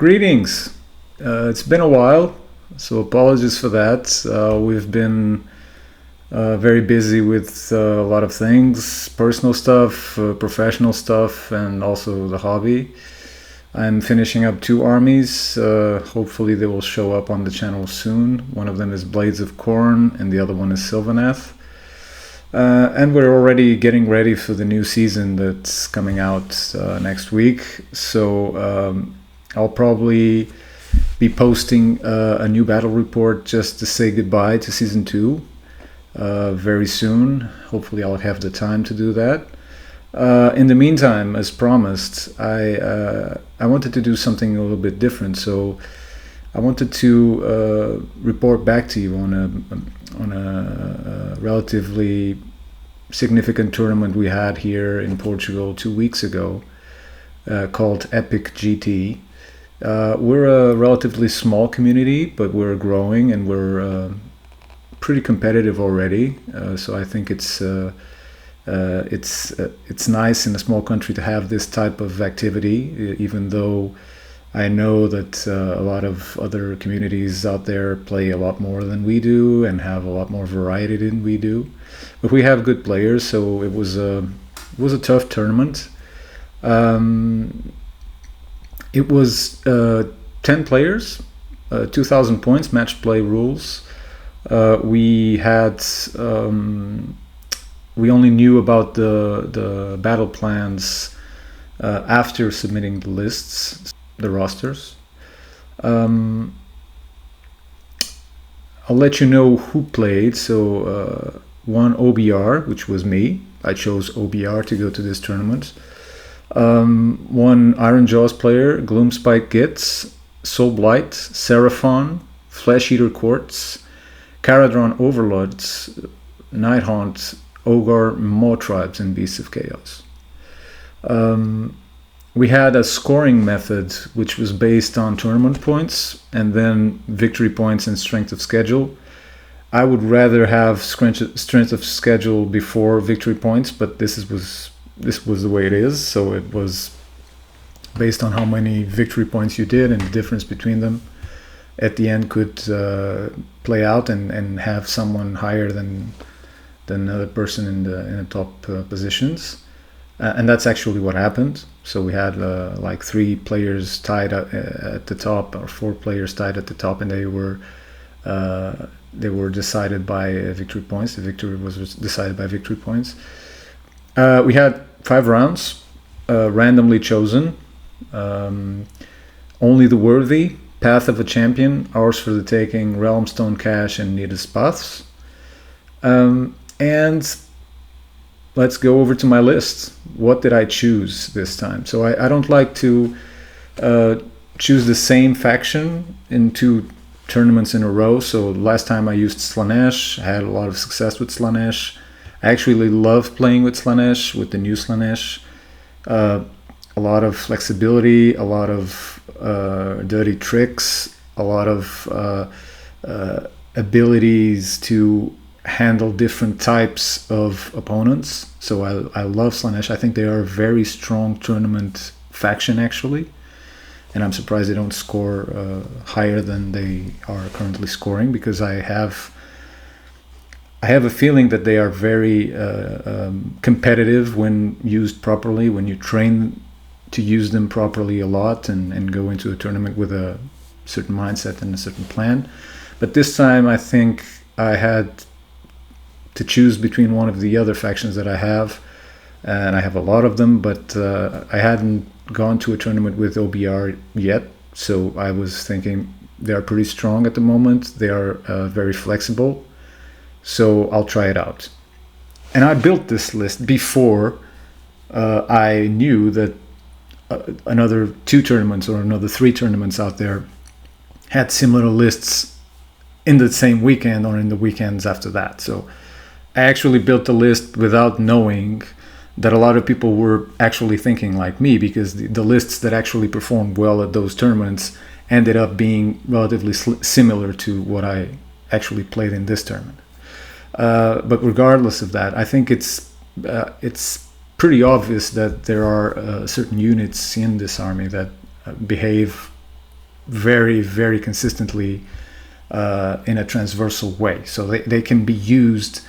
Greetings. It's been a while, so apologies for that. We've been very busy with a lot of things, personal stuff, professional stuff, and also the hobby. I'm finishing up 2 armies. Hopefully they will show up on the channel soon. One of them is Blades of Khorne and the other one is Sylvaneth. And we're already getting ready for the new season that's coming out next week. So I'll probably be posting a new battle report just to say goodbye to season 2 very soon. Hopefully I'll have the time to do that. In the meantime, as promised, I wanted to do something a little bit different. So I wanted to report back to you on a relatively significant tournament we had here in Portugal 2 weeks ago called Epic GT. We're a relatively small community, but we're growing and we're pretty competitive already. So I think it's nice in a small country to have this type of activity, even though I know that a lot of other communities out there play a lot more than we do and have a lot more variety than we do. But we have good players, so it was a tough tournament. It was 10 players, 2,000 points, match play rules. We only knew about the battle plans after submitting the lists, the rosters. I'll let you know who played. So one OBR, which was me. I chose OBR to go to this tournament. One Iron Jaws player, Gloomspike Gitz, Soul Blight, Seraphon, Flesh Eater Quartz, Caradron Overlords, Nighthaunt, Ogre, Maw Tribes, and Beasts of Chaos. We had a scoring method which was based on tournament points and then victory points and strength of schedule. I would rather have strength of schedule before victory points, but this was the way it is. So it was based on how many victory points you did, and the difference between them at the end could play out and have someone higher than another person in the top positions. And that's actually what happened. So we had like 3 players tied at the top, or 4 players tied at the top, and they were decided by victory points. The victory was decided by victory points. We had 5 rounds, randomly chosen. Only the Worthy, Path of a Champion, Ours for the Taking, Realmstone Cache, and Nidus Paths. And let's go over to my list. What did I choose this time? So I don't like to choose the same faction in 2 tournaments in a row. So last time I used Slaanesh. I had a lot of success with Slaanesh. I actually love playing with Slaanesh, with the new Slaanesh. A lot of flexibility, a lot of dirty tricks, a lot of abilities to handle different types of opponents. So I love Slaanesh. I think they are a very strong tournament faction, actually. And I'm surprised they don't score higher than they are currently scoring, because I have a feeling that they are very competitive when used properly, when you train to use them properly a lot and go into a tournament with a certain mindset and a certain plan. But this time I think I had to choose between one of the other factions that I have, and I have a lot of them, but I hadn't gone to a tournament with OBR yet, so I was thinking they are pretty strong at the moment. They are very flexible, so I'll try it out. And I built this list before I knew that another 2 tournaments or another 3 tournaments out there had similar lists in the same weekend or in the weekends after that. So I actually built the list without knowing that a lot of people were actually thinking like me, because the lists that actually performed well at those tournaments ended up being relatively similar to what I actually played in this tournament. But regardless of that, I think it's pretty obvious that there are certain units in this army that behave very, very consistently in a transversal way. So they can be used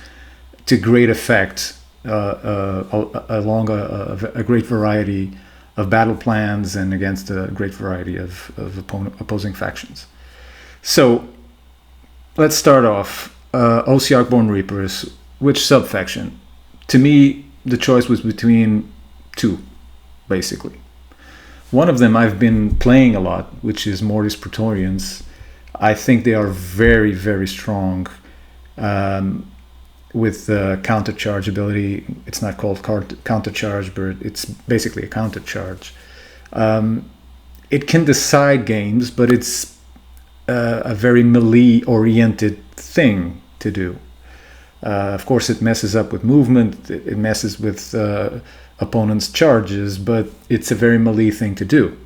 to great effect along a great variety of battle plans and against a great variety of opposing factions. So let's start off. Ossiarch Bonereapers, which subfaction? To me, the choice was between two, basically. One of them I've been playing a lot, which is Mortis Praetorians. I think they are very, very strong with countercharge ability. It's not called countercharge, but it's basically a countercharge. It can decide games, but it's a very melee-oriented thing to do. Of course, it messes up with movement, it messes with opponents' charges, but it's a very melee thing to do.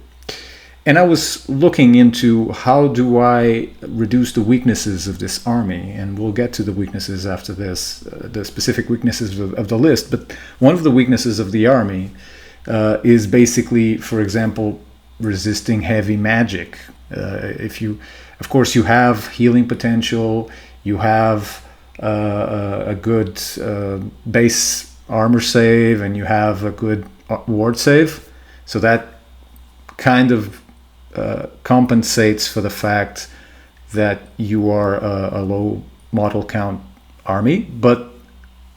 And I was looking into how do I reduce the weaknesses of this army, and we'll get to the weaknesses after this, the specific weaknesses of the list. But one of the weaknesses of the army is basically, for example, resisting heavy magic. Of course, you have healing potential, you have a good base armor save, and you have a good ward save. So that kind of compensates for the fact that you are a low model count army. But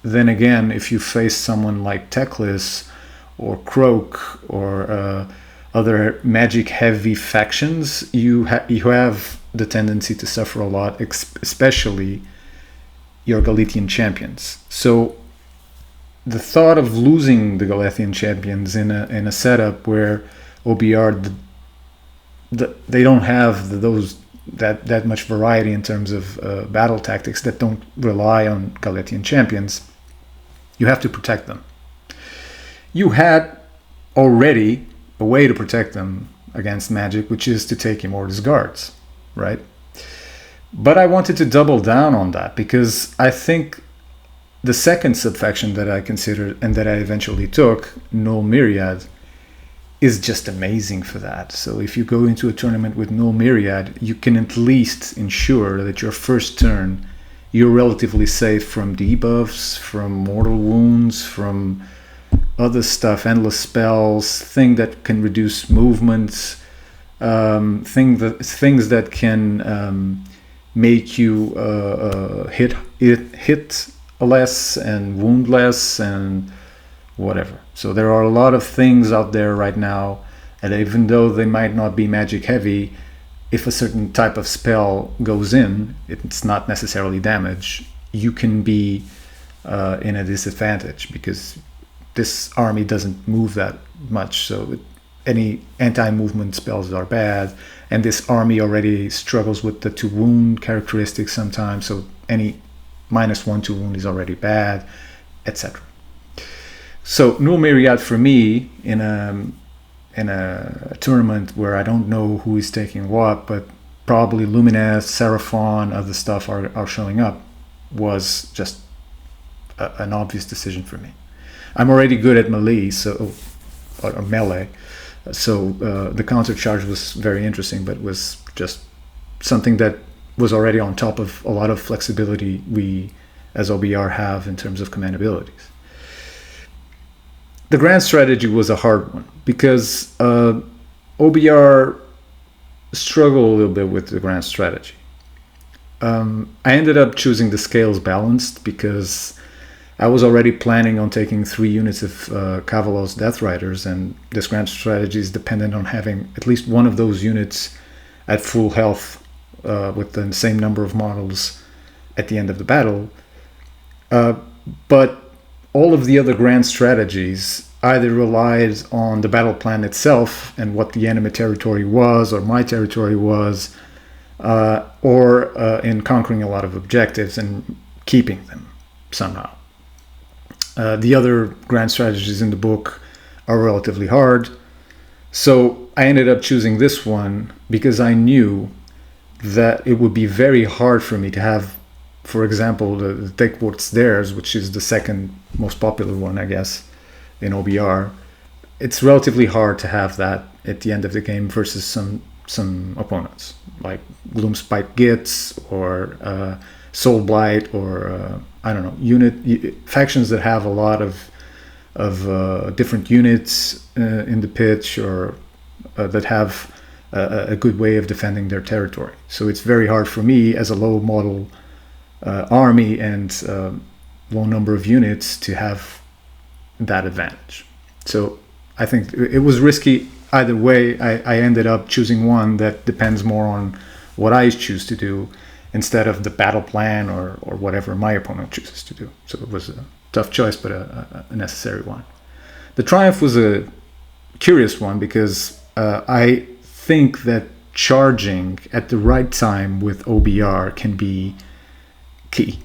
then again, if you face someone like Teclis or Croak or other magic heavy factions, you have the tendency to suffer a lot, especially your Galician champions. So the thought of losing the Galician champions in a setup where OBR they don't have that much variety in terms of battle tactics that don't rely on Galician champions, you have to protect them. You had already a way to protect them against magic, which is to take Immortus Guards, right? But I wanted to double down on that because I think the second subfaction that I considered and that I eventually took, Null Myriad, is just amazing for that. So if you go into a tournament with Null Myriad, you can at least ensure that your first turn you're relatively safe from debuffs, from mortal wounds, from other stuff, endless spells, things that can reduce movements, things that can make you hit less and wound less and whatever. So there are a lot of things out there right now, and even though they might not be magic heavy, if a certain type of spell goes in, it's not necessarily damage, you can be in a disadvantage because this army doesn't move that much. So any anti-movement spells are bad, and this army already struggles with the to wound characteristics sometimes, so any -1 to wound is already bad, etc. So Null Myriad for me in a tournament where I don't know who is taking what, but probably Lumineth, Seraphon, other stuff are showing up, was just an obvious decision for me. I'm already good at melee, or melee, so the counter charge was very interesting, but was just something that was already on top of a lot of flexibility we as OBR have in terms of command abilities. The grand strategy was a hard one because OBR struggled a little bit with the grand strategy. I ended up choosing the scales balanced because I was already planning on taking 3 units of Kavalos Death Riders, and this grand strategy is dependent on having at least one of those units at full health with the same number of models at the end of the battle. But all of the other grand strategies either relied on the battle plan itself and what the enemy territory was or my territory was, or in conquering a lot of objectives and keeping them somehow. The other grand strategies in the book are relatively hard, so I ended up choosing this one because I knew that it would be very hard for me to have, for example, the Take What's Theirs, which is the second most popular one, I guess, in OBR. It's relatively hard to have that at the end of the game versus some some opponents, like Gloomspite Gits or Soul Blight, or I don't know, factions that have a lot of different units in the pitch, or that have a good way of defending their territory. So it's very hard for me as a low model army and low number of units to have that advantage. So I think it was risky either way. I ended up choosing one that depends more on what I choose to do instead of the battle plan or whatever my opponent chooses to do. So it was a tough choice, but a necessary one. The Triumph was a curious one because I think that charging at the right time with OBR can be key.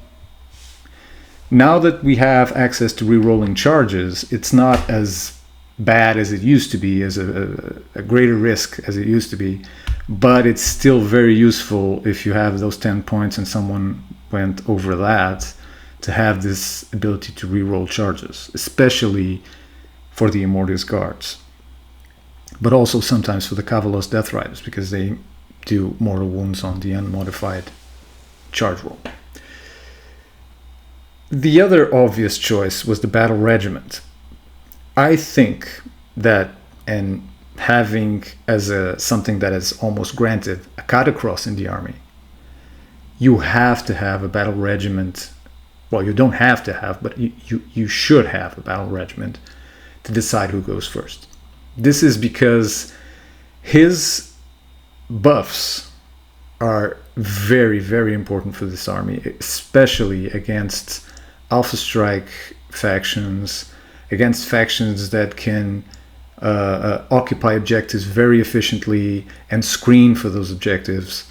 Now that we have access to re-rolling charges, it's not as bad as it used to be, as a greater risk as it used to be, but it's still very useful if you have those 10 points and someone went over that, to have this ability to re-roll charges, especially for the Immortus Guards, but also sometimes for the Kavalos Death Riders, because they do mortal wounds on the unmodified charge roll. The other obvious choice was the Battle Regiment. I think that, and having as something that is almost granted a Catacross in the army, you have to have a Battle Regiment. Well, you don't have to have, but you should have a Battle Regiment to decide who goes first. This is because his buffs are very, very important for this army, especially against Alpha Strike factions, against factions that can occupy objectives very efficiently and screen for those objectives.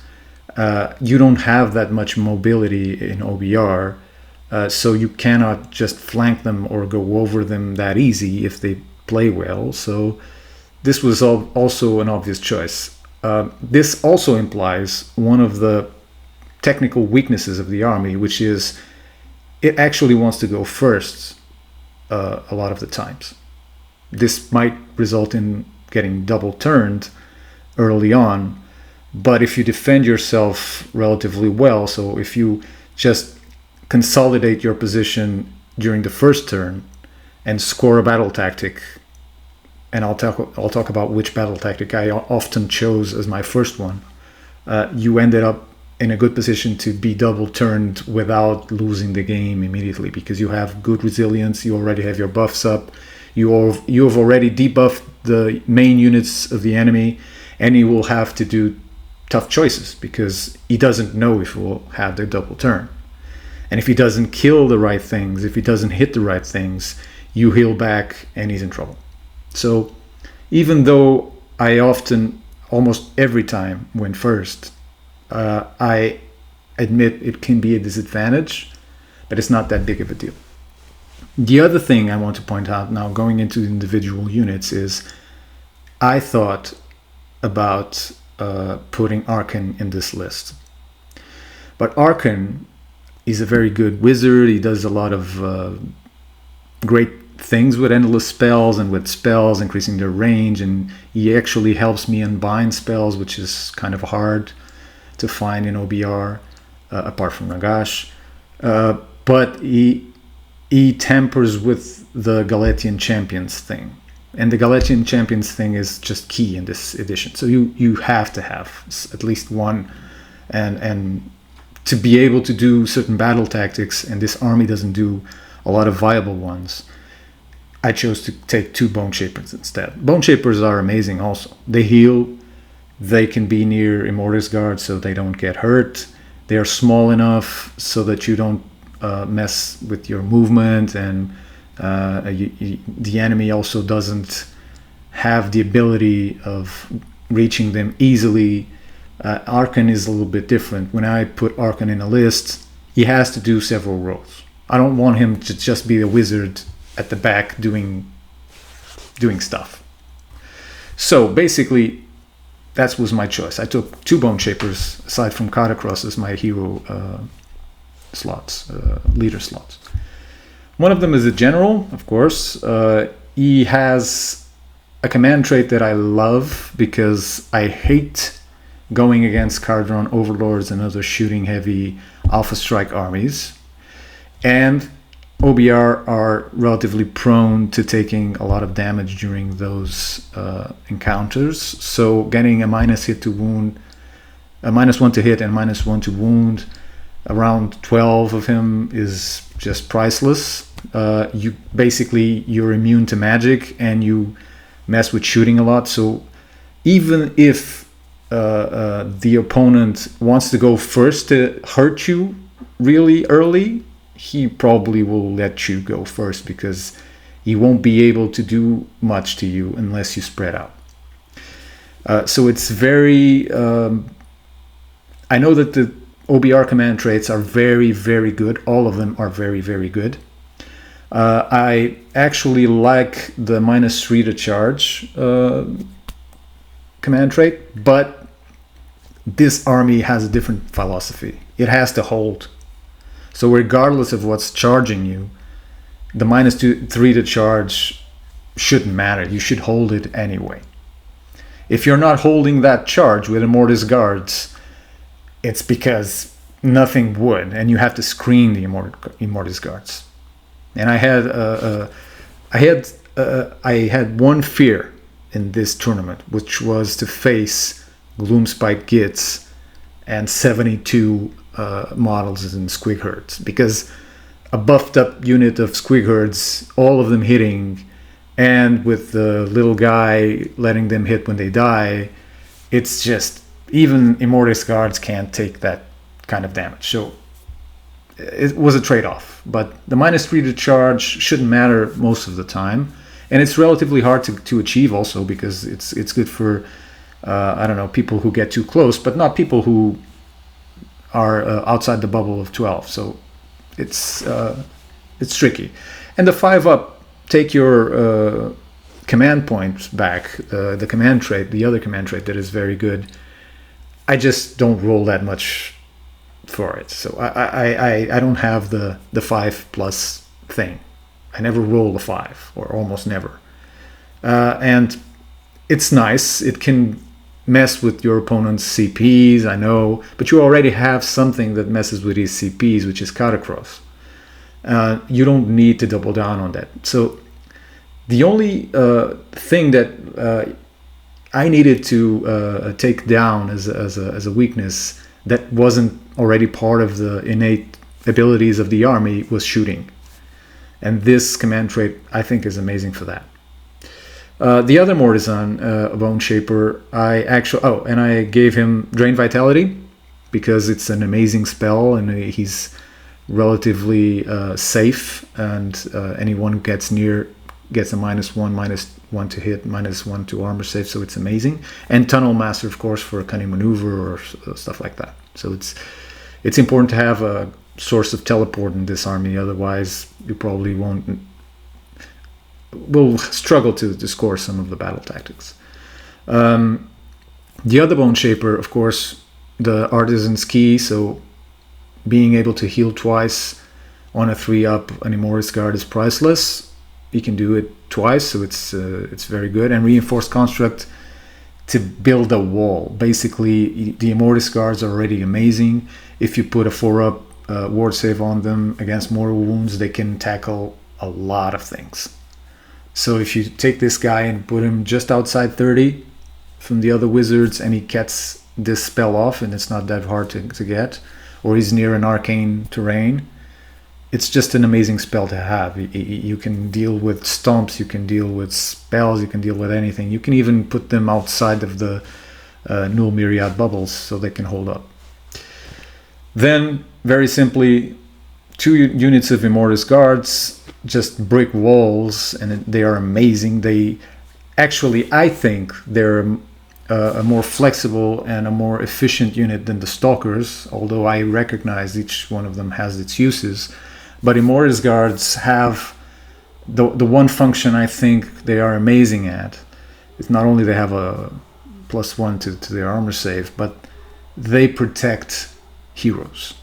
You don't have that much mobility in OBR, so you cannot just flank them or go over them that easy if they play well. So this was also an obvious choice. This also implies one of the technical weaknesses of the army, which is it actually wants to go first a lot of the times. This might result in getting double turned early on, but if you defend yourself relatively well, so if you just consolidate your position during the first turn and score a battle tactic, and I'll talk about which battle tactic I often chose as my first one, you ended up in a good position to be double turned without losing the game immediately, because you have good resilience, you already have your buffs up, you have already debuffed the main units of the enemy, and he will have to do tough choices because he doesn't know if he will have the double turn. And if he doesn't kill the right things, if he doesn't hit the right things, you heal back and he's in trouble. So even though I often, almost every time, went first, I admit it can be a disadvantage, but it's not that big of a deal. The other thing I want to point out now, going into individual units, is I thought about putting Arkan in this list. But Arkan is a very good wizard. He does a lot of great things with endless spells and with spells increasing their range, and he actually helps me unbind spells, which is kind of hard to find in OBR, apart from Nagash. But he tampers with the Galatian Champions thing. And the Galatian Champions thing is just key in this edition. So you have to have at least one, and to be able to do certain battle tactics, and this army doesn't do a lot of viable ones, I chose to take 2 Bone Shapers instead. Bone Shapers are amazing also. They heal, they can be near Immortus Guard so they don't get hurt. They are small enough so that you don't mess with your movement, and the enemy also doesn't have the ability of reaching them easily. Arkan is a little bit different. When I put Arkan in a list, he has to do several roles. I don't want him to just be a wizard at the back doing stuff. So basically, that was my choice. I took 2 Bone Shapers, aside from Catacross, as my hero slots, leader slots. One of them is a general, of course. He has a command trait that I love because I hate going against card-drawn overlords and other shooting heavy alpha strike armies. And OBR are relatively prone to taking a lot of damage during those encounters. So getting a minus hit to wound, a -1 to hit and -1 to wound, around 12 of him is just priceless. You're immune to magic and you mess with shooting a lot. So even if the opponent wants to go first to hurt you really early, he probably will let you go first because he won't be able to do much to you unless you spread out. So it's very... I know that the OBR command traits are very, very good. All of them are very, very good. I actually like the -3 to charge command trait, but this army has a different philosophy. It has to hold. So regardless of what's charging you, the -3 to charge shouldn't matter. You should hold it anyway. If you're not holding that charge with Immortus Guards, it's because nothing would, and you have to screen the Immortus Guards. And I had one fear in this tournament, which was to face Gloomspite Gits and 72 models in Squig Herds, because a buffed up unit of Squig Herds, all of them hitting, and with the little guy letting them hit when they die, it's just, even Immortus Guards can't take that kind of damage. So it was a trade-off, but the -3 to charge shouldn't matter most of the time, and it's relatively hard to achieve also because it's good for I don't know, people who get too close, but not people who are outside the bubble of 12. So it's tricky. And the 5-up, take your command points back. The command trait, the other command trait that is very good. I just don't roll that much for it. So I don't have the 5+ thing. I never roll a 5, or almost never. And it's nice. It can mess with your opponent's CPs, I know, but you already have something that messes with his CPs, which is Catacross. You don't need to double down on that. So the only thing that I needed to take down as a weakness that wasn't already part of the innate abilities of the army was shooting. And this command trait, I think, is amazing for that. The other Mortisan, Bone Shaper, I gave him Drain Vitality because it's an amazing spell and he's relatively safe, and anyone who gets near gets a -1 to hit, -1 to armor save, so it's amazing. And Tunnel Master, of course, for a cunning maneuver or stuff like that. So it's important to have a source of teleport in this army, otherwise you probably will struggle to score some of the battle tactics. The other Bone Shaper, of course, the Artisan's Key, so being able to heal twice on a 3-up an Immortus Guard is priceless. You can do it twice, so it's very good. And Reinforced Construct to build a wall. Basically, the Immortus Guards are already amazing. If you put a 4-up ward save on them against mortal wounds, they can tackle a lot of things. So if you take this guy and put him just outside 30 from the other wizards and he gets this spell off, and it's not that hard to get, or he's near an arcane terrain, it's just an amazing spell to have. You can deal with stomps, you can deal with spells, you can deal with anything. You can even put them outside of the null myriad bubbles so they can hold up. Then, very simply, 2 units of Immortus Guards, just brick walls, and they are amazing. They actually, I think they're a more flexible and a more efficient unit than the Stalkers, although I recognize each one of them has its uses. But Immortus Guards have the one function I think they are amazing at. It's not only they have a +1 to their armor save, but they protect heroes.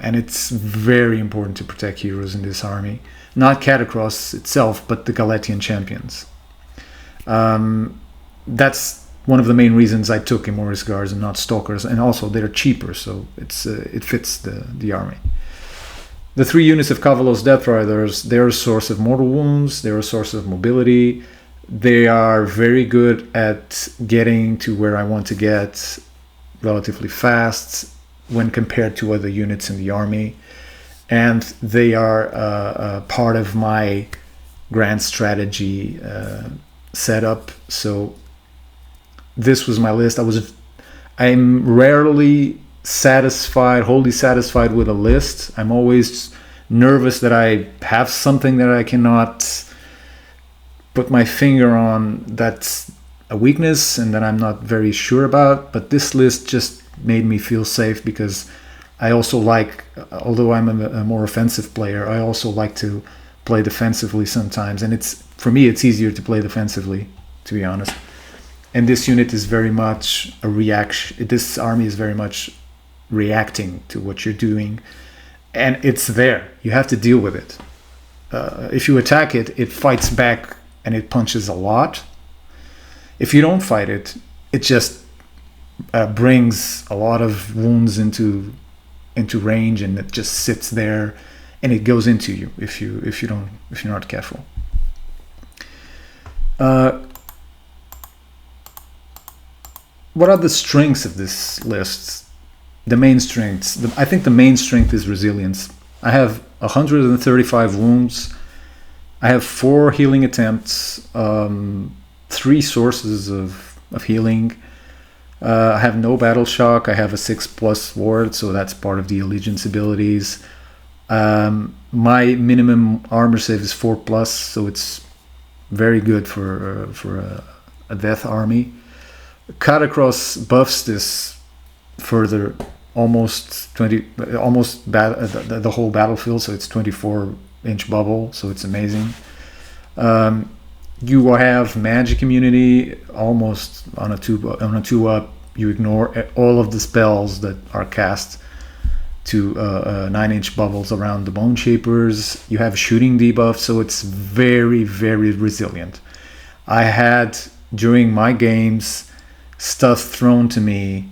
And it's very important to protect heroes in this army. Not Catacross itself, but the Galatian champions. That's one of the main reasons I took Immortus Guards and not Stalkers, and also they're cheaper, so it fits the army. The 3 units of Kavalos Death Riders, they're a source of mortal wounds, they're a source of mobility. They are very good at getting to where I want to get relatively fast when compared to other units in the army. And they are part of my grand strategy setup. So this was my list. I'm rarely wholly satisfied with a list. I'm always nervous that I have something that I cannot put my finger on that's a weakness and that I'm not very sure about. But this list just made me feel safe, because I also like, although I'm a more offensive player, I also like to play defensively sometimes. And for me, it's easier to play defensively, to be honest. And this unit is very much a reaction. This army is very much reacting to what you're doing, and it's there. You have to deal with it. If you attack it, it fights back and it punches a lot. If you don't fight it, it just brings a lot of wounds into range, and it just sits there and it goes into you if you're not careful. What are the strengths of this list? The main strengths. I think the main strength is resilience. I have 135 wounds. I have 4 healing attempts, 3 sources of healing. I have no battle shock. I have a 6+ ward, so that's part of the allegiance abilities. My minimum armor save is 4+, so it's very good for a death army. Cut across buffs this further, the whole battlefield, so it's 24-inch bubble, so it's amazing. You have magic immunity almost on a 2-up. You ignore all of the spells that are cast to 9-inch bubbles around the Bone Shapers. You have shooting debuff, so it's very, very resilient. I had, during my games, stuff thrown to me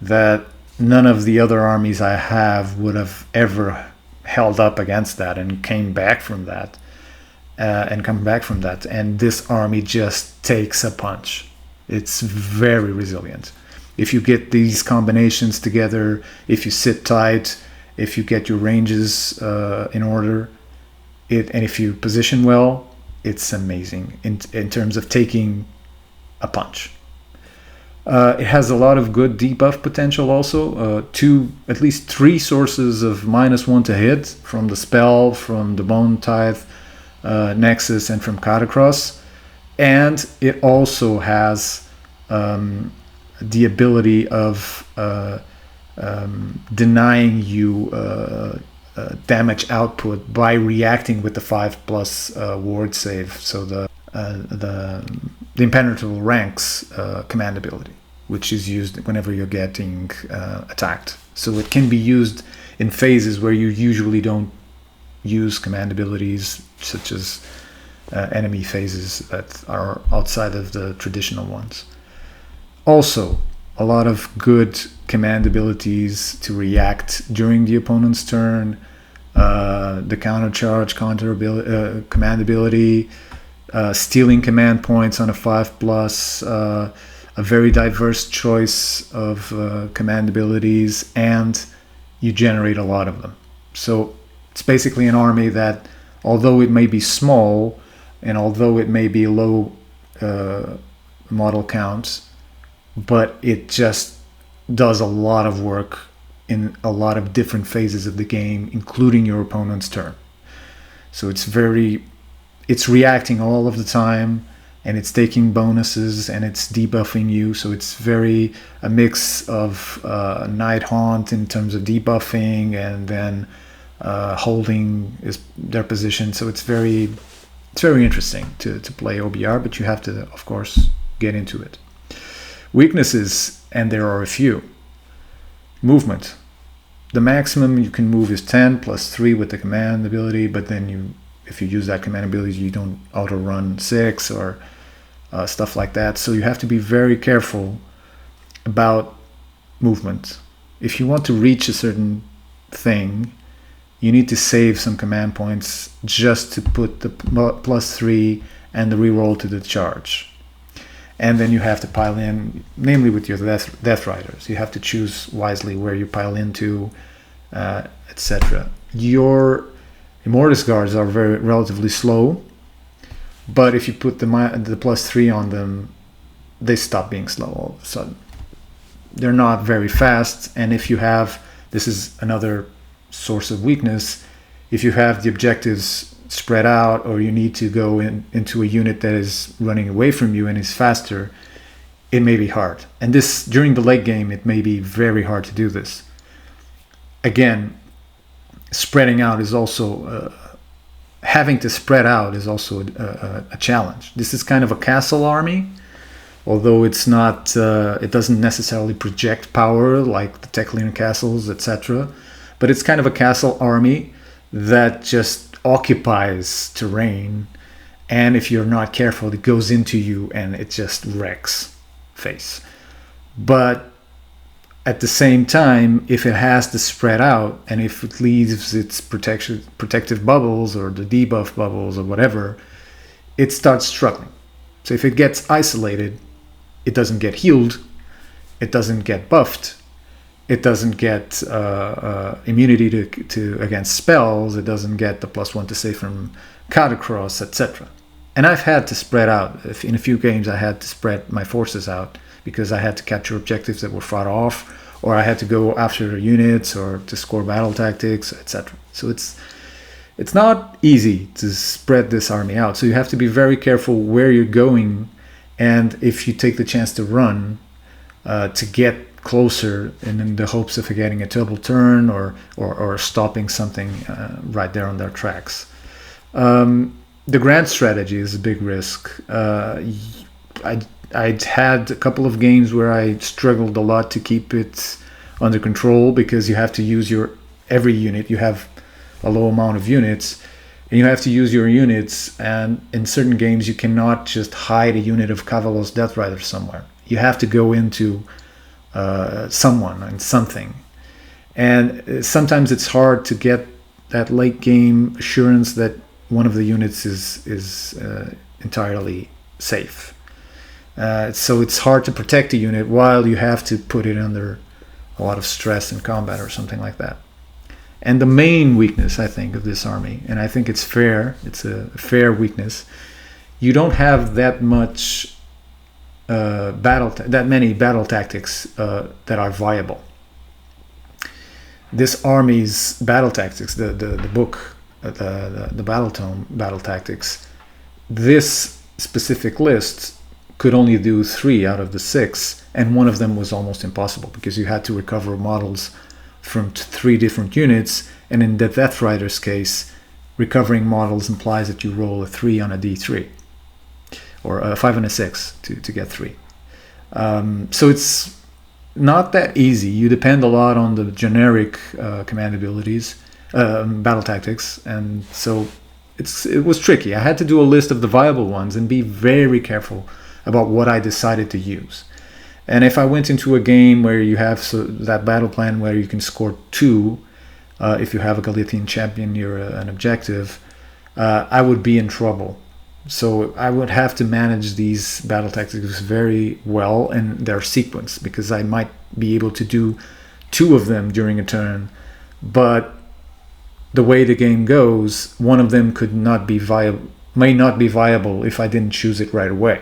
that none of the other armies I have would have ever held up against that and come back from that. And this army just takes a punch. It's very resilient. If you get these combinations together, if you sit tight, if you get your ranges in order, and if you position well, it's amazing in terms of taking a punch. It has a lot of good debuff potential also. At least 3 sources of -1 to hit from the spell, from the Bone Tithe, Nexus, and from Cut Across. And it also has the ability of denying you damage output by reacting with the 5+ ward save. So the Impenetrable Ranks command ability, which is used whenever you're getting attacked. So it can be used in phases where you usually don't use command abilities, such as enemy phases that are outside of the traditional ones. Also, a lot of good command abilities to react during the opponent's turn. The countercharge command ability, stealing command points on a 5+, a very diverse choice of command abilities, and you generate a lot of them. So it's basically an army that, although it may be small and although it may be low model counts, but it just does a lot of work in a lot of different phases of the game, including your opponent's turn. So it's reacting all of the time, and it's taking bonuses, and it's debuffing you. So it's very a mix of Night Haunt in terms of debuffing, and then holding their position. So it's very interesting to play OBR, but you have to, of course, get into it. Weaknesses, and there are a few. Movement. The maximum you can move is 10 + 3 with the command ability, but then if you use that command ability, you don't auto run 6, or stuff like that. So you have to be very careful about movement. If you want to reach a certain thing, you need to save some command points just to put the +3 and the reroll to the charge. And then you have to pile in, namely with your Death Riders. You have to choose wisely where you pile into, etc. Your Immortus Guards are relatively slow, but if you put the +3 on them, they stop being slow all of a sudden. They're not very fast, and if you have, this is another source of weakness, if you have the objectives spread out, or you need to go into a unit that is running away from you and is faster, it may be hard. And this, during the late game, it may be very hard to do this. Again, spreading out is also having to spread out is also a challenge. This is kind of a castle army, although it's not. It doesn't necessarily project power like the Teclian castles, etc. But it's kind of a castle army that just occupies terrain, and if you're not careful, it goes into you and it just wrecks face. But at the same time, if it has to spread out, and if it leaves its protective bubbles or the debuff bubbles or whatever, it starts struggling. So if it gets isolated, it doesn't get healed, it doesn't get buffed, it doesn't get immunity to against spells, it doesn't get the +1 to save from Catacross, etc. And I've had to spread out. In a few games I had to spread my forces out because I had to capture objectives that were fought off, or I had to go after units or to score battle tactics, etc. So it's not easy to spread this army out. So you have to be very careful where you're going, and if you take the chance to run, to get closer in the hopes of getting a double turn or stopping something right there on their tracks. The grand strategy is a big risk. I'd had a couple of games where I struggled a lot to keep it under control, because you have to use every unit. You have a low amount of units, and you have to use your units, and in certain games you cannot just hide a unit of Cavalos Death Riders somewhere. You have to go into someone and something, and sometimes it's hard to get that late game assurance that one of the units is entirely safe. So it's hard to protect a unit while you have to put it under a lot of stress in combat or something like that. And the main weakness, I think, of this army, and I think it's fair, it's a fair weakness, you don't have that much that many battle tactics that are viable. This army's battle tactics, the book, the battle tome, battle tactics, this specific list could only do 3 out of the 6, and one of them was almost impossible because you had to recover models from 3 different units, and in the Death Riders case, recovering models implies that you roll a 3 on a d3, or a 5 and a 6 to get 3. So it's not that easy. You depend a lot on the generic command abilities, battle tactics, and so it was tricky. I had to do a list of the viable ones and be very careful about what I decided to use. And if I went into a game where you have that battle plan where you can score 2, if you have a Galician champion near an objective, I would be in trouble. So I would have to manage these battle tactics very well in their sequence, because I might be able to do 2 of them during a turn, but the way the game goes, one of them may not be viable if I didn't choose it right away.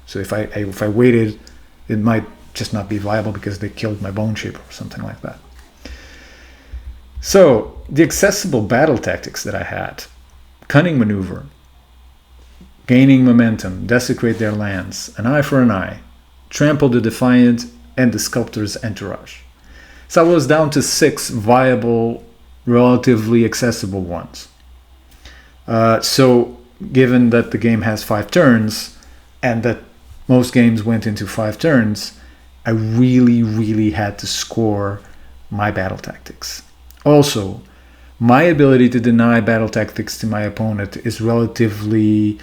So if I waited, it might just not be viable because they killed my Bonereapers or something like that. So the accessible battle tactics that I had: cunning maneuver, gaining momentum, desecrate their lands, an eye for an eye, trample the defiant, and the sculptor's entourage. So I was down to 6 viable, relatively accessible ones. So given that the game has 5 turns, and that most games went into 5 turns, I really had to score my battle tactics. Also, my ability to deny battle tactics to my opponent is relatively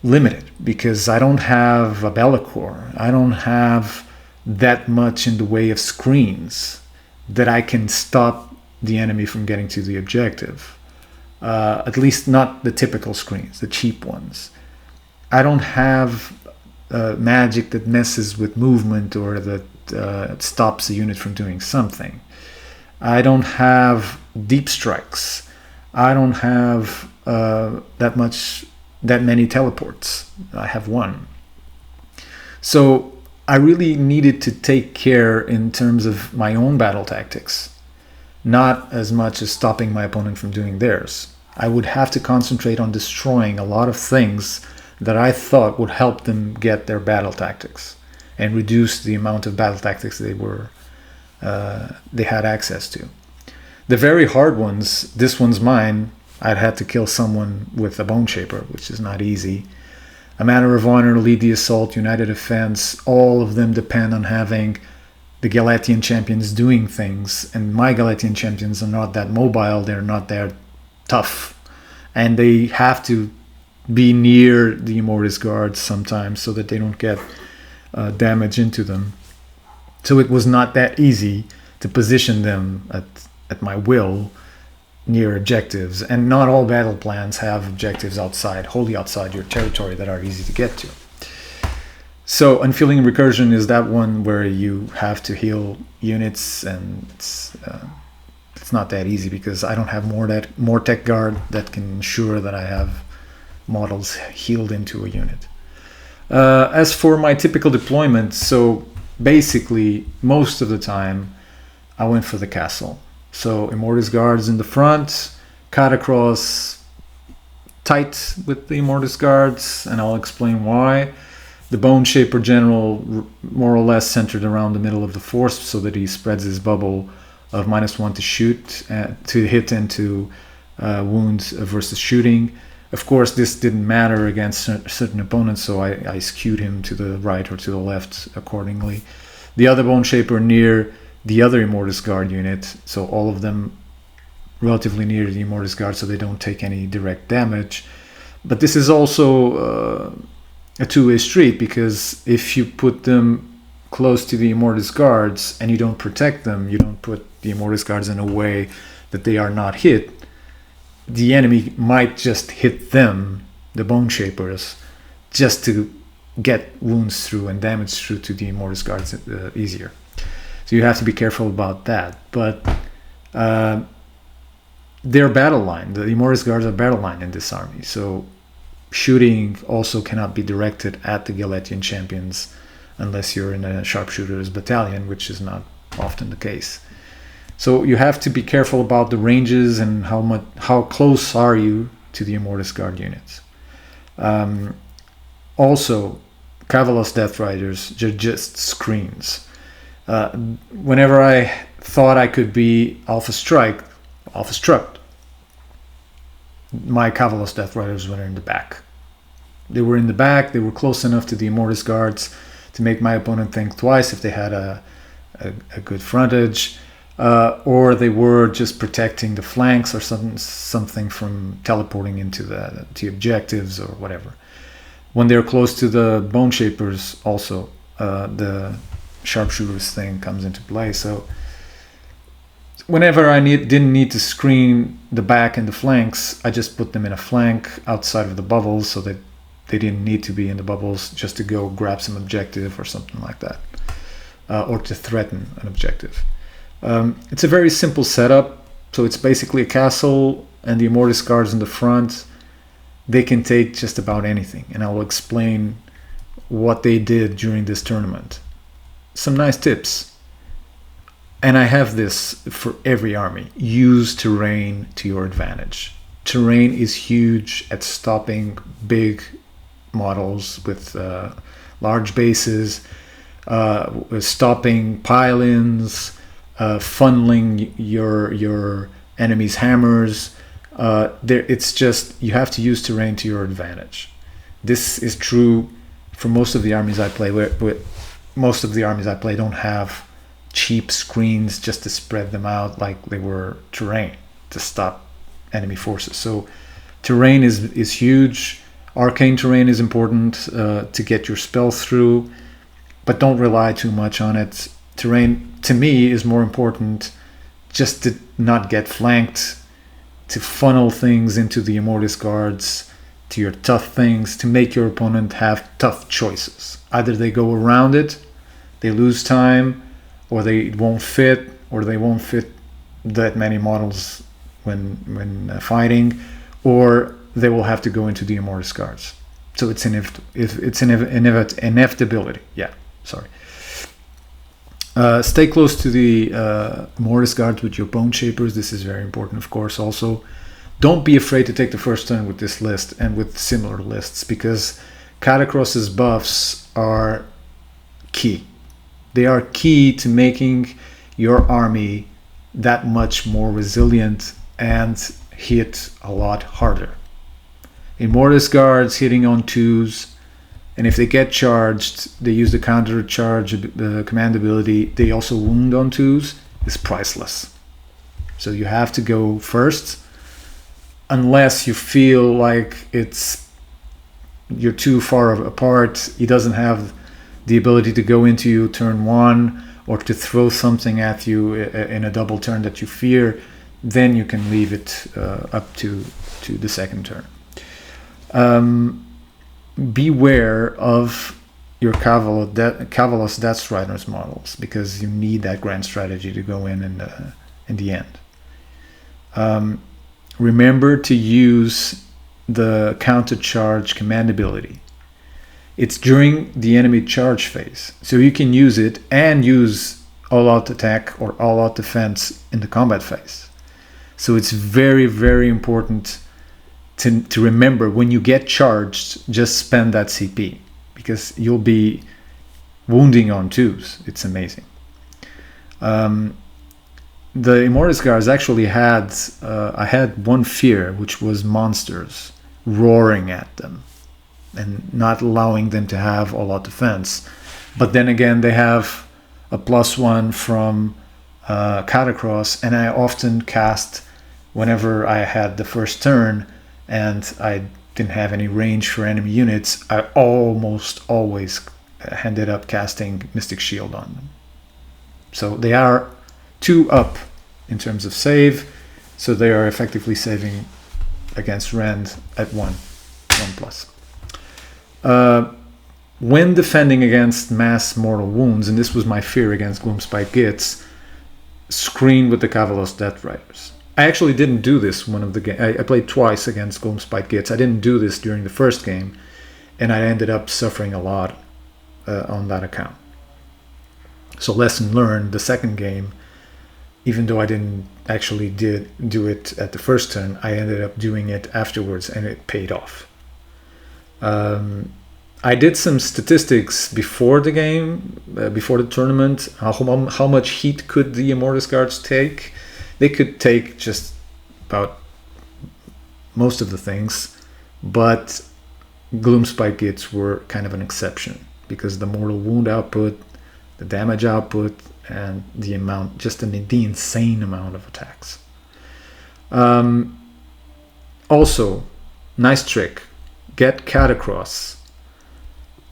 limited because I don't have a Bellicor. I don't have that much in the way of screens that I can stop the enemy from getting to the objective. At least not the typical screens, the cheap ones. I don't have magic that messes with movement or that stops a unit from doing something. I don't have deep strikes. I don't have that many teleports. I have one. So I really needed to take care in terms of my own battle tactics, not as much as stopping my opponent from doing theirs. I would have to concentrate on destroying a lot of things that I thought would help them get their battle tactics and reduce the amount of battle tactics they had access to. The very hard ones, this one's mine, I'd had to kill someone with a Bone Shaper, which is not easy. A Manner of Honor, Lead the Assault, United Defense, all of them depend on having the Galatian champions doing things, and my Galatian champions are not that mobile, they're not that tough, and they have to be near the Immortis guards sometimes so that they don't get damage into them. So it was not that easy to position them at my will near objectives, and not all battle plans have objectives wholly outside your territory that are easy to get to. So Unfeeling Recursion is that one where you have to heal units, and it's not that easy because I don't have more tech guard that can ensure that I have models healed into a unit. As for my typical deployment, so basically most of the time I went for the castle. So Immortis guards in the front, cut across tight with the Immortis guards, and I'll explain why. The Bone Shaper general more or less centered around the middle of the force so that he spreads his bubble of -1 to shoot, to hit and to wound versus shooting. Of course, this didn't matter against certain opponents, so I skewed him to the right or to the left accordingly. The other Bone Shaper near the other Immortis Guard unit, so all of them relatively near the Immortis Guard so they don't take any direct damage. But this is also a two-way street, because if you put them close to the Immortis Guards and you don't protect them, you don't put the Immortis Guards in a way that they are not hit, the enemy might just hit them, the Bone Shapers, just to get wounds through and damage through to the Immortis Guards easier. So you have to be careful about that. But they're battle line. The Immortis Guards are battle line in this army. So shooting also cannot be directed at the Galatian champions unless you're in a sharpshooters battalion, which is not often the case. So you have to be careful about the ranges and how close are you to the Immortis Guard units. Also, Kavalos Death Riders are just screens. Whenever I thought I could be alpha struck, my Kavalos Death Riders were in the back. They were in the back, they were close enough to the Immortis Guards to make my opponent think twice if they had a good frontage, or they were just protecting the flanks or something from teleporting into the objectives or whatever. When they're close to the Bone Shapers also, the sharpshooters thing comes into play. So whenever I didn't need to screen the back and the flanks, I just put them in a flank outside of the bubbles so that they didn't need to be in the bubbles just to go grab some objective or something like that, or to threaten an objective. It's a very simple setup. So it's basically a castle and the Immortis Guards in the front. They can take just about anything, and I will explain what they did during this tournament. Some nice tips. And I have this for every army. Use terrain to your advantage. Terrain is huge at stopping big models with large bases, stopping pile-ins, funneling your enemy's hammers. It's just, you have to use terrain to your advantage. This is true for most of the armies I play with. Most of the armies I play don't have cheap screens just to spread them out like they were terrain to stop enemy forces. So terrain is huge. Arcane terrain is important to get your spell through, but don't rely too much on it. Terrain, to me, is more important just to not get flanked, to funnel things into the Immortis guards, to your tough things, to make your opponent have tough choices. Either they go around it, they lose time, or they won't fit, or they won't fit that many models when fighting, or they will have to go into the Immortis guards. So it's an inevitability. Yeah, sorry. Stay close to the Immortis guards with your Boneshapers. This is very important, of course. Also, don't be afraid to take the first turn with this list and with similar lists, because Catacross's buffs are key. They are key to making your army that much more resilient and hit a lot harder. Immortis guards hitting on 2s, and if they get charged, they use the counter charge command ability. They also wound on 2s. Is priceless. So you have to go first, unless you feel like you're too far apart. He doesn't have the ability to go into you turn 1 or to throw something at you in a double turn that you fear. Then you can leave it up to the second turn. Beware of your Kavalos Death Riders models, because you need that grand strategy to go in the end. Remember to use the counter charge command ability. It's during the enemy charge phase, so you can use it and use all-out attack or all-out defense in the combat phase. So it's very, very important to remember, when you get charged, just spend that CP, because you'll be wounding on 2s. It's amazing. The Immortis guards actually had I had one fear, which was monsters roaring at them and not allowing them to have all-out defense. But then again, they have a +1 from Catacross, and I often cast whenever I had the first turn and I didn't have any range for enemy units. I almost always ended up casting Mystic Shield on them. So they are 2 up in terms of save, so they are effectively saving against Rend at 1+. When defending against mass mortal wounds, and this was my fear against Gloomspite Gitz, screen with the Kavalos Death Riders. I actually didn't do this one of the games. I played twice against Gloomspite Gitz. I didn't do this during the first game, and I ended up suffering a lot on that account. So lesson learned, the second game, even though I didn't actually do it at the first turn, I ended up doing it afterwards, and it paid off. I did some statistics before the game, before the tournament. How much heat could the Immortis guards take? They could take just about most of the things, but Gloomspite Gitz were kind of an exception, because the mortal wound output, the damage output, and the amount, just the insane amount of attacks. Also, nice trick, get Catacross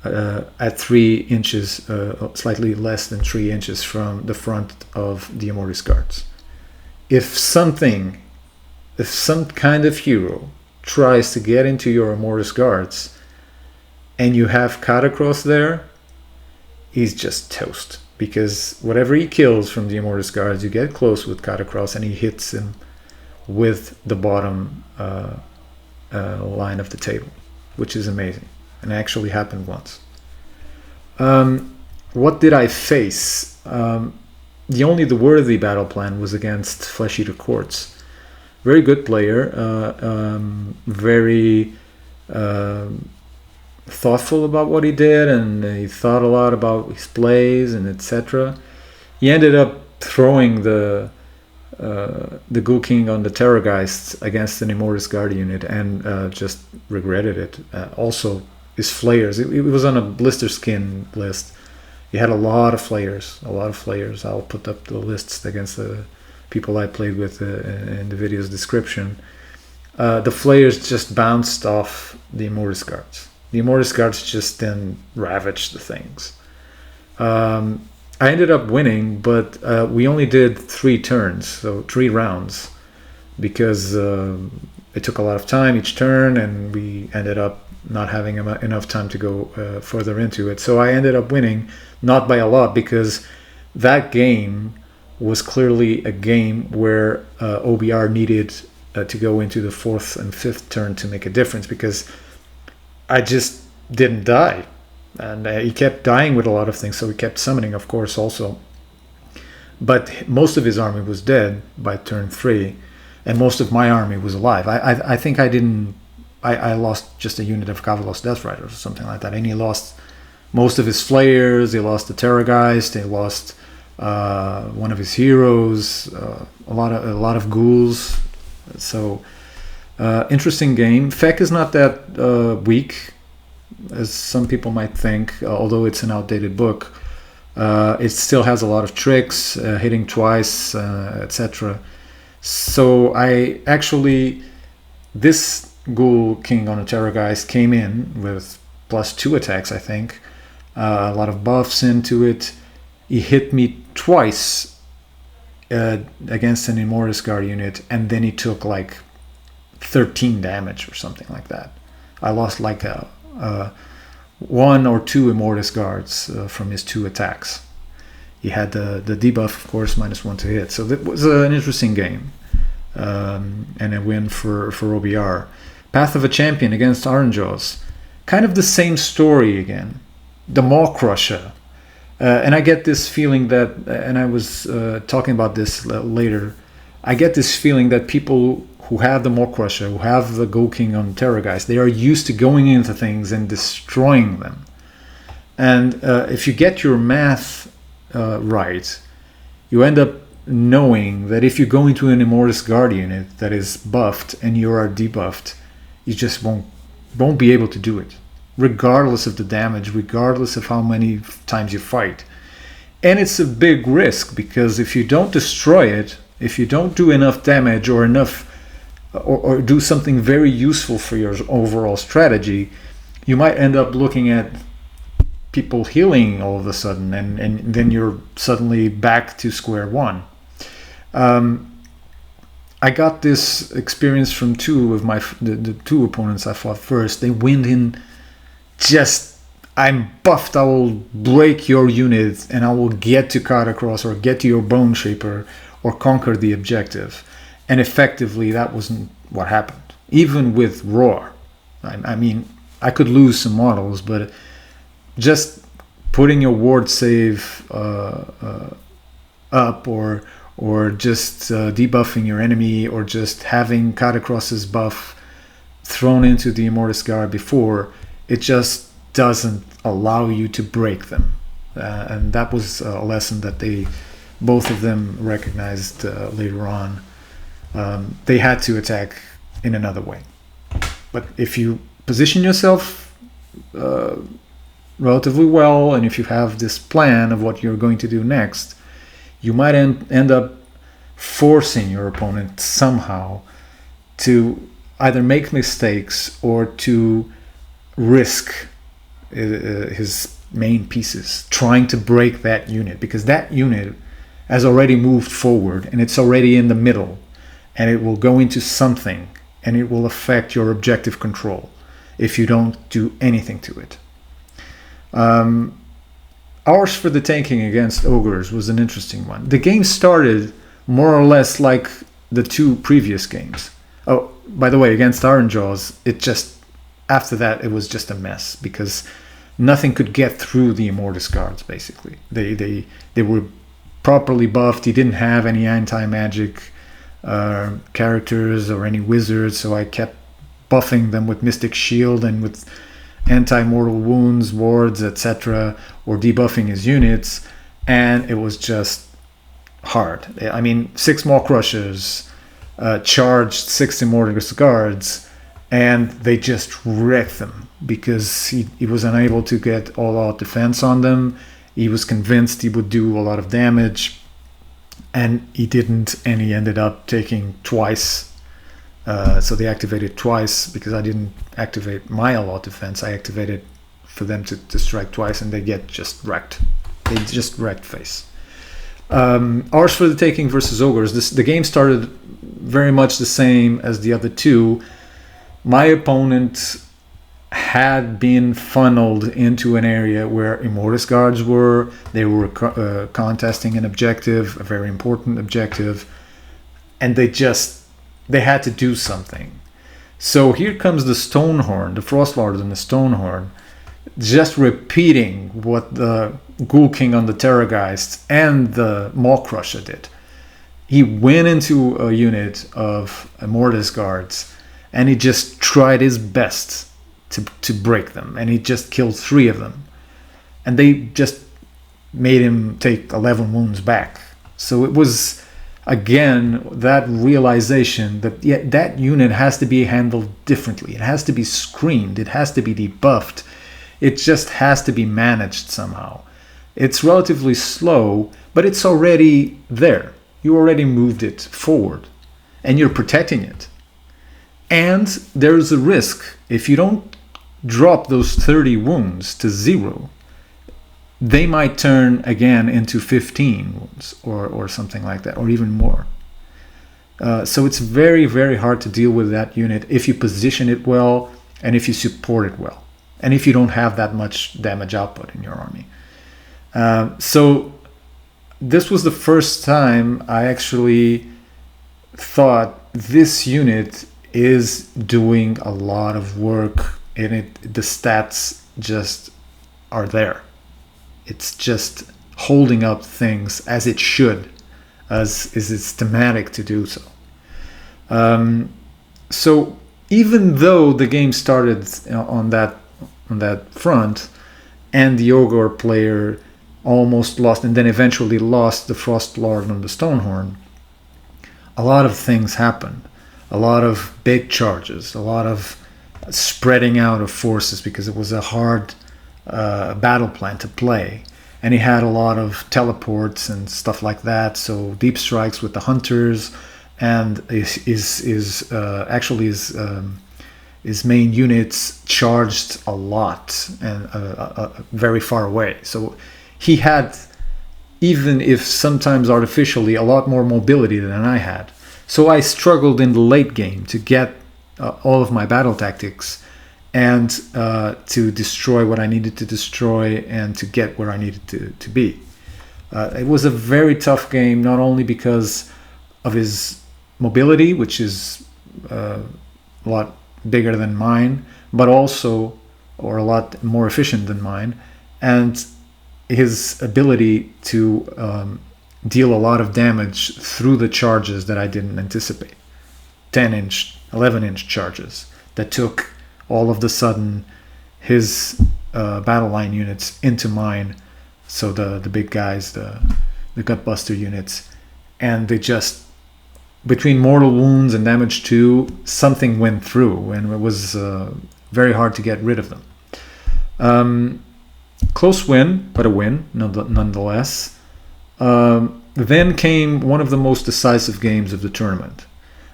at 3 inches, slightly less than 3 inches from the front of the Immortis guards. If some kind of hero tries to get into your Immortis guards and you have Catacross there, he's just toast, because whatever he kills from the Immortis guards, you get close with Catacross and he hits him with the bottom line of the table, which is amazing, and actually happened once. What did I face? The worthy battle plan was against Flesh Eater Courts. Very good player, very thoughtful about what he did, and he thought a lot about his plays and etc. He ended up throwing the Ghoul King on the Terrorgeist against an Immortis Guard unit, and just regretted it. Also, his flayers. It was on a blister skin list. He had a lot of flayers. I'll put up the lists against the people I played with in the video's description. the flayers just bounced off the Immortus guards. The Immortus guards just then ravaged the things. I ended up winning, but we only did 3 turns, so 3 rounds, because it took a lot of time each turn, and we ended up not having enough time to go further into it. So I ended up winning, not by a lot, because that game was clearly a game where OBR needed to go into the 4th and 5th turn to make a difference, because I just didn't die. And he kept dying with a lot of things, so he kept summoning, of course, also. But most of his army was dead by turn 3, and most of my army was alive. I think I lost just a unit of Kavalos Death Riders or something like that, and he lost most of his Flayers, he lost the Terrorgeist, he lost one of his heroes, a lot of ghouls. So interesting game. Feck is not that weak as some people might think, although it's an outdated book. It still has a lot of tricks, hitting twice, etc. So I actually, this Ghoul King on a Terrorgeist came in with +2 attacks, I think. A lot of buffs into it. He hit me twice against an Immortus Guard unit, and then he took like 13 damage or something like that. I lost like 1 or 2 Immortus Guards from his 2 attacks. He had the debuff, of course, -1 to hit. So that was an interesting game, and a win for OBR. Path of a Champion against Orangeos. Kind of the same story again. The mawcrushas. And I get this feeling that, and I was talking about this later, I get this feeling that people who have the mawcrushas, who have the Ghoul King on Terrorgeist, they are used to going into things and destroying them. And if you get your math right, you end up knowing that if you go into an Immortus Guard unit that is buffed and you are debuffed, you just won't be able to do it, regardless of the damage, regardless of how many times you fight. And it's a big risk, because if you don't destroy it, if you don't do enough damage or enough, or do something very useful for your overall strategy, you might end up looking at people healing all of a sudden, and then you're suddenly back to square one. I got this experience from 2 of the 2 opponents I fought first. They went in just, I'm buffed, I will break your unit and I will get to Katakros or get to your Bone Shaper or conquer the objective. And effectively that wasn't what happened. Even with Roar. I mean, I could lose some models, but just putting your ward save up, or just debuffing your enemy, or just having Katakros's buff thrown into the Immortus Guard before, it just doesn't allow you to break them. And that was a lesson that both of them recognized later on. They had to attack in another way. But if you position yourself relatively well, and if you have this plan of what you're going to do next, you might end up forcing your opponent somehow to either make mistakes or to risk his main pieces, trying to break that unit, because that unit has already moved forward and it's already in the middle, and it will go into something and it will affect your objective control if you don't do anything to it. Ours for the tanking against ogres was an interesting one. The game started more or less like the 2 previous games. Oh, by the way, against Iron Jaws, after that it was just a mess, because nothing could get through the Immortus Guards, basically. They were properly buffed. He didn't have any anti-magic characters or any wizards, so I kept buffing them with Mystic Shield and with anti-mortal wounds, wards, etc., or debuffing his units, and it was just hard. I mean, 6 mawcrushas charged 6 Immortus Guards, and they just wrecked them, because he was unable to get all-out defense on them. He was convinced he would do a lot of damage, and he didn't, and he ended up taking twice So they activated twice because I didn't activate my all-out defense. I activated for them to strike twice, and they get just wrecked. They just wrecked face. Ours for the taking versus ogres. The game started very much the same as the other two. My opponent had been funneled into an area where Immortus guards were. They were contesting an objective, a very important objective, and they had to do something. So here comes the Stonehorn, the Frostlord and the Stonehorn, just repeating what the Ghoul King on the Terrorgeist and the Mawcrusha did. He went into a unit of Immortus guards, and he just tried his best to break them, and he just killed 3 of them, and they just made him take 11 wounds back. So it was again that realization that that unit has to be handled differently. It has to be screened, it has to be debuffed, it just has to be managed somehow. It's relatively slow, but it's already there. You already moved it forward and you're protecting it. And there's a risk if you don't drop those 30 wounds to 0, they might turn again into 15 wounds or something like that, or even more. So it's very, very hard to deal with that unit if you position it well and if you support it well, and if you don't have that much damage output in your army. So this was the first time I actually thought this unit is doing a lot of work. And the stats just are there. It's just holding up things as it should, as is its thematic to do so. So even though the game started on that front, and the Ogre player almost lost, and then eventually lost the Frostlord and the Stonehorn, a lot of things happened. A lot of big charges, a lot of spreading out of forces, because it was a hard battle plan to play, and he had a lot of teleports and stuff like that. So deep strikes with the hunters, and his main units charged a lot and very far away. So he had, even if sometimes artificially, a lot more mobility than I had. So I struggled in the late game to get all of my battle tactics and to destroy what I needed to destroy and to get where I needed to be. It was a very tough game, not only because of his mobility, which is a lot bigger than mine, but also, or a lot more efficient than mine, and his ability to deal a lot of damage through the charges that I didn't anticipate. 10-inch, 11-inch charges that took all of the sudden his battle line units into mine. So the big guys, the gutbuster units, and they just, between mortal wounds and damage 2, something went through, and it was very hard to get rid of them. Close win, but a win nonetheless. Then came one of the most decisive games of the tournament.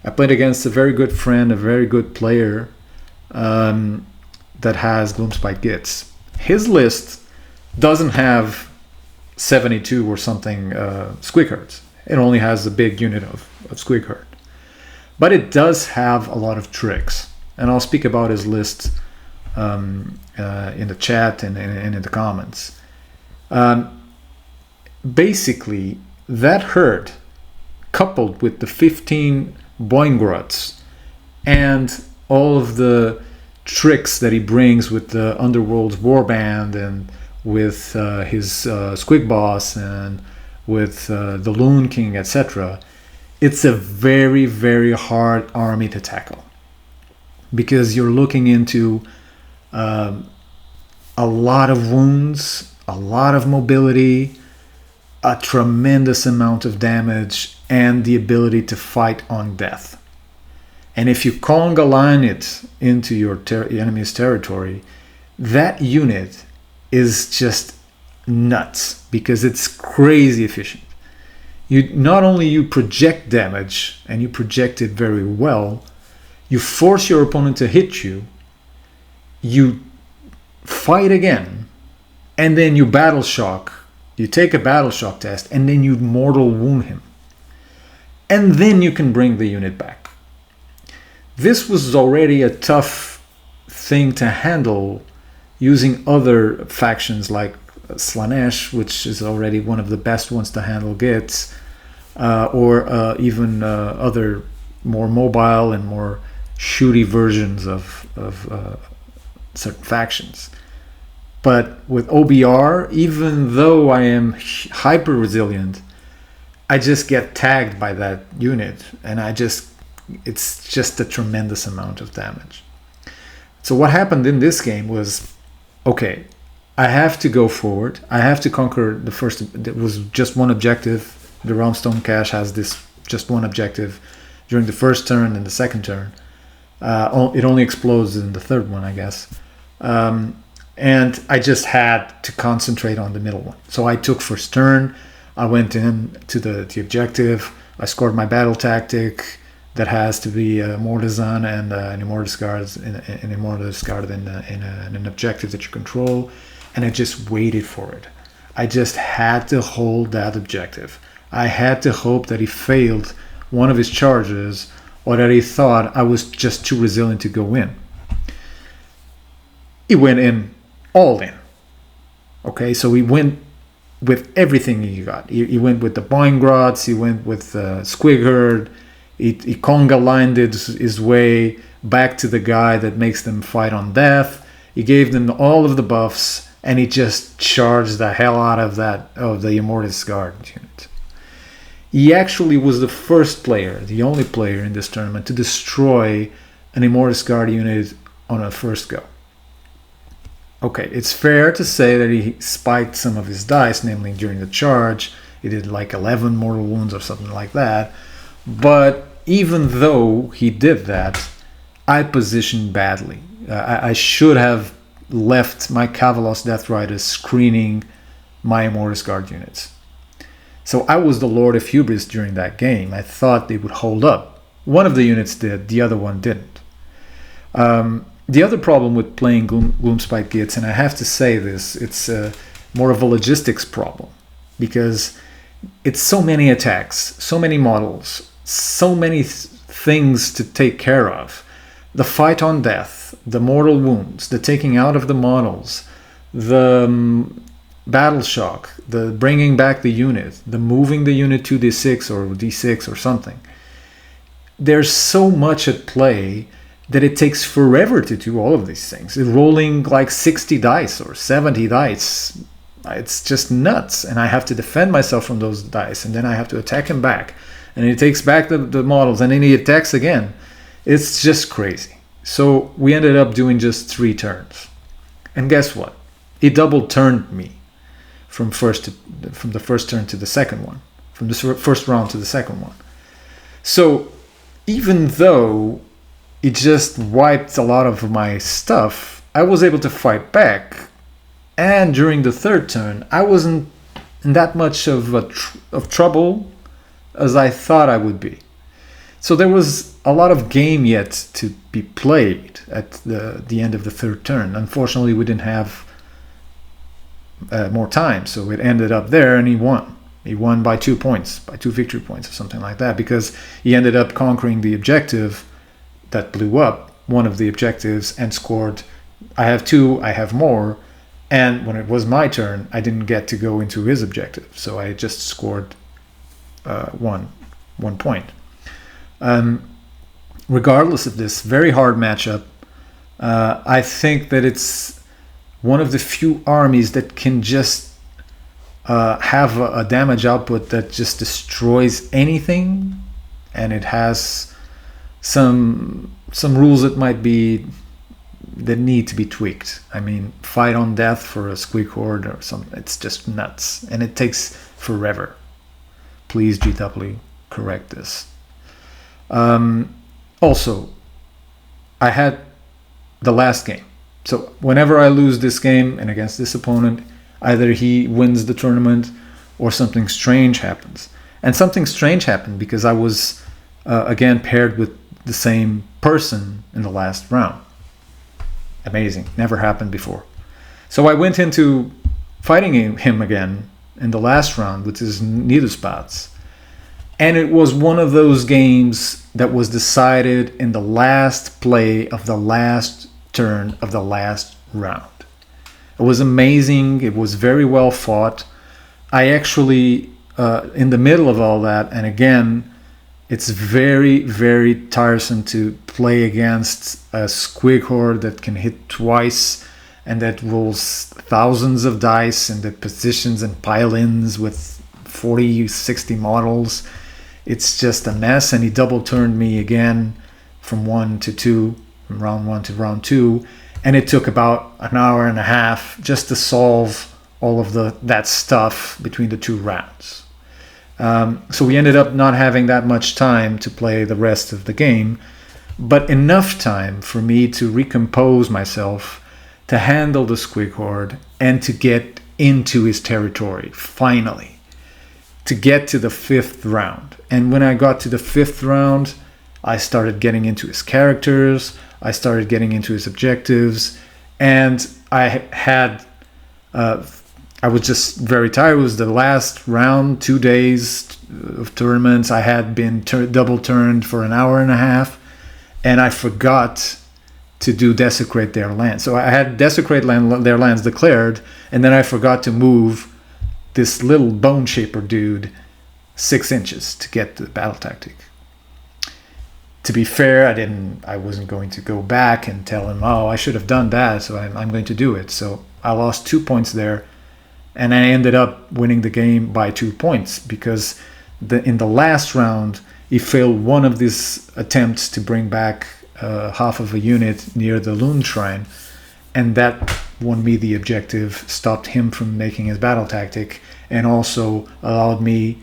I played against a very good friend, a very good player that has Gloomspite Gits. His list doesn't have 72 or something Squighards. It only has a big unit of Squighard. But it does have a lot of tricks. And I'll speak about his list in the chat and in the comments. Basically, that herd, coupled with the 15 Boingruts and all of the tricks that he brings with the Underworld's Warband and with his Squig Boss and with the Loon King, etc., it's a very, very hard army to tackle, because you're looking into a lot of wounds, a lot of mobility, a tremendous amount of damage, and the ability to fight on death. And if you conga line it into your enemy's territory, that unit is just nuts, because it's crazy efficient. You not only you project damage, and you project it very well, You force your opponent to hit you, you fight again, and then you battle shock. You take a battle shock test, and then you mortal wound him. And then you can bring the unit back. This was already a tough thing to handle using other factions like Slaanesh, which is already one of the best ones to handle Gits, or even other more mobile and more shooty versions of certain factions. But with OBR, even though I am hyper resilient, I just get tagged by that unit, and it's just a tremendous amount of damage. So what happened in this game was, okay, I have to go forward. I have to conquer the first. There was just one objective. The Realmstone Cache has this just one objective during the first turn and the second turn. It only explodes in the third one, I guess. And I just had to concentrate on the middle one. So I took first turn. I went in to the objective. I scored my battle tactic that has to be more design and an immortal discard in an objective that you control. And I just waited for it. I just had to hold that objective. I had to hope that he failed one of his charges, or that he thought I was just too resilient to go in. He went in, all in. Okay, so he went with everything he got. He went with the Bonereapers, he went with Squigherd, he conga lined his way back to the guy that makes them fight on death. He gave them all of the buffs, and he just charged the hell out of the Immortus Guard unit. He actually was the first player, the only player in this tournament to destroy an Immortus Guard unit on a first go. Okay, it's fair to say that he spiked some of his dice, namely during the charge. He did like 11 mortal wounds or something like that. But even though he did that, I positioned badly. I should have left my Kavalos Death Riders screening my Immortus Guard units. So I was the Lord of Hubris during that game. I thought they would hold up. One of the units did, the other one didn't. The other problem with playing Gloomspite Gits, and I have to say this, it's more of a logistics problem, because it's so many attacks, so many models, so many things to take care of. The fight on death, the mortal wounds, the taking out of the models, the battle shock, the bringing back the unit, the moving the unit to D6 or D6 or something. There's so much at play that it takes forever to do all of these things. Rolling like 60 dice or 70 dice, it's just nuts. And I have to defend myself from those dice, and then I have to attack him back. And he takes back the models, and then he attacks again. It's just crazy. So we ended up doing just 3 turns. And guess what? He double turned me from the first turn to the second one, from the first round to the second one. So even though it just wiped a lot of my stuff, I was able to fight back. And during the third turn, I wasn't in that much of trouble as I thought I would be. So there was a lot of game yet to be played at the end of the third turn. Unfortunately, we didn't have more time, so it ended up there, and he won. He won by 2 points, by 2 victory points or something like that, because he ended up conquering the objective that blew up, one of the objectives, and scored. I have 2, I have more, and when it was my turn, I didn't get to go into his objective, so I just scored 1 point. Regardless of this very hard matchup, I think that it's one of the few armies that can just have a damage output that just destroys anything, and it has some rules that need to be tweaked. I mean, fight on death for a squeak horde or something, it's just nuts, and it takes forever. Please, GW, correct this. Also, I had the last game. So whenever I lose this game and against this opponent, either he wins the tournament or something strange happens. And something strange happened because I was again paired with the same person in the last round. Amazing. Never happened before. So I went into fighting him again in the last round with his Nidospats. And it was one of those games that was decided in the last play of the last turn of the last round. It was amazing. It was very well fought. I actually, in the middle of all that, and again, it's very, very tiresome to play against a squig horde that can hit twice and that rolls thousands of dice and that positions and pile-ins with 40, 60 models. It's just a mess, and he double turned me again from 1 to 2, from round 1 to round 2, and it took about an hour and a half just to solve all of that stuff between the 2 rounds. So we ended up not having that much time to play the rest of the game, but enough time for me to recompose myself, to handle the squig horde, and to get into his territory, finally, to get to the 5th round. And when I got to the 5th round, I started getting into his characters, I started getting into his objectives, and I was just very tired. It was the last round, 2 days of tournaments. I had been double turned for an hour and a half, and I forgot to do desecrate their land. So I had desecrate their lands declared, and then I forgot to move this little bone shaper dude 6 inches to get the battle tactic. To be fair, I wasn't going to go back and tell him, oh, I should have done that, so I'm going to do it. So I lost 2 points there, and I ended up winning the game by 2 points because in the last round, he failed one of these attempts to bring back half of a unit near the Loon Shrine, and that won me the objective, stopped him from making his battle tactic, and also allowed me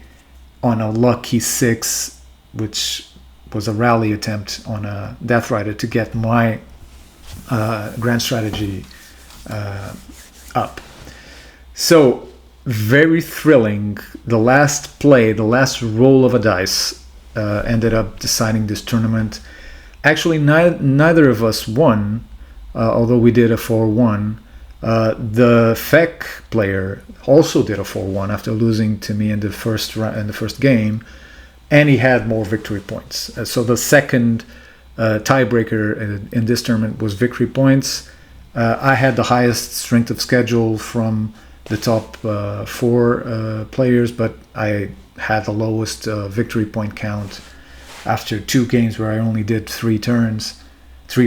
on a lucky 6, which was a rally attempt on a Death Rider, to get my grand strategy up. So, very thrilling. The last play, the last roll of a dice ended up deciding this tournament. Actually, neither of us won, although we did a 4-1. The Feck player also did a 4-1 after losing to me in the first game, and he had more victory points. So the second tiebreaker in this tournament was victory points. I had the highest strength of schedule from the top 4 players, but I had the lowest victory point count after 2 games where I only did 3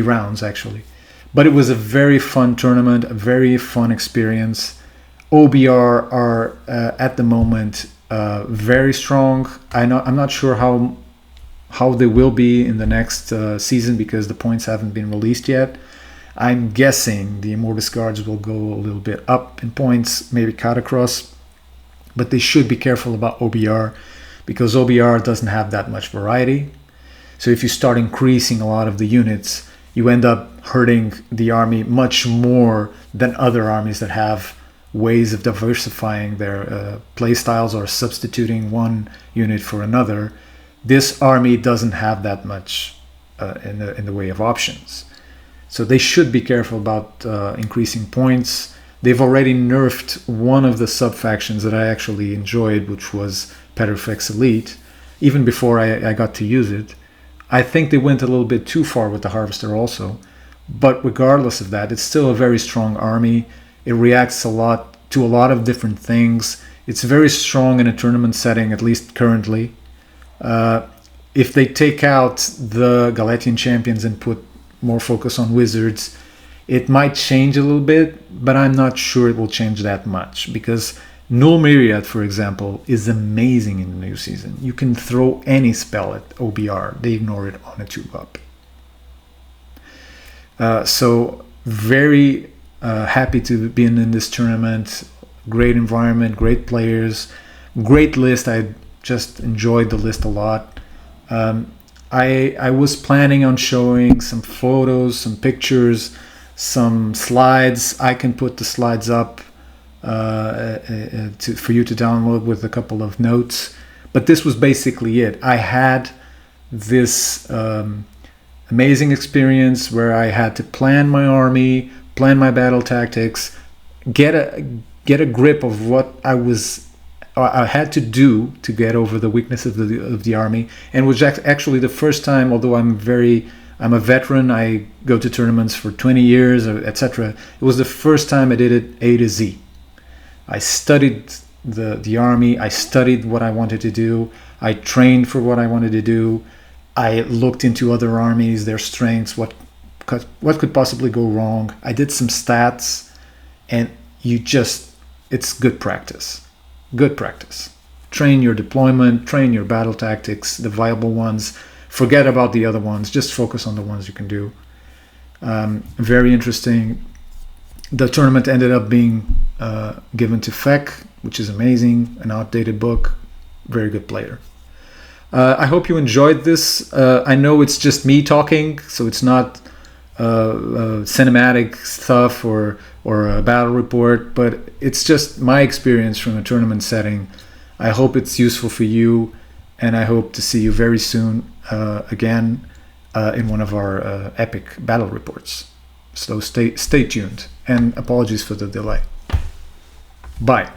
rounds actually. But it was a very fun tournament, a very fun experience. OBR are at the moment very strong. I'm not sure how they will be in the next season because the points haven't been released yet. I'm guessing the Immortus Guards will go a little bit up in points, maybe Catacross, but they should be careful about OBR because OBR doesn't have that much variety. So if you start increasing a lot of the units, you end up hurting the army much more than other armies that have ways of diversifying their playstyles or substituting one unit for another. This army doesn't have that much in the way of options. So they should be careful about increasing points. They've already nerfed one of the sub-factions that I actually enjoyed, which was Petrifex Elite, even before I got to use it. I think they went a little bit too far with the Harvester also. But regardless of that, it's still a very strong army. It reacts a lot to a lot of different things. It's very strong in a tournament setting, at least currently. If they take out the Galatian champions and put more focus on wizards, it might change a little bit, but I'm not sure it will change that much because Null Myriad, for example, is amazing in the new season. You can throw any spell at OBR, they ignore it on a 2-up. So very happy to be in this tournament. Great environment, great players, great list. I just enjoyed the list a lot. I was planning on showing some photos, some pictures, some slides. I can put the slides up for you to download with a couple of notes. But this was basically it. I had this Amazing experience where I had to plan my army, plan my battle tactics, get a grip of what I had to do to get over the weakness of the army, and was actually the first time. Although I'm a veteran, I go to tournaments for 20 years, etc. It was the first time I did it A to Z. I studied the army. I studied what I wanted to do. I trained for what I wanted to do. I looked into other armies, their strengths, what could possibly go wrong. I did some stats, and it's good practice. Good practice. Train your deployment, train your battle tactics, the viable ones. Forget about the other ones. Just focus on the ones you can do. Very interesting. The tournament ended up being given to Feck, which is amazing. An outdated book. Very good player. I hope you enjoyed this. I know it's just me talking, so it's not cinematic stuff or a battle report, but it's just my experience from a tournament setting. I hope it's useful for you, and I hope to see you very soon again in one of our epic battle reports. So stay tuned, and apologies for the delay. Bye.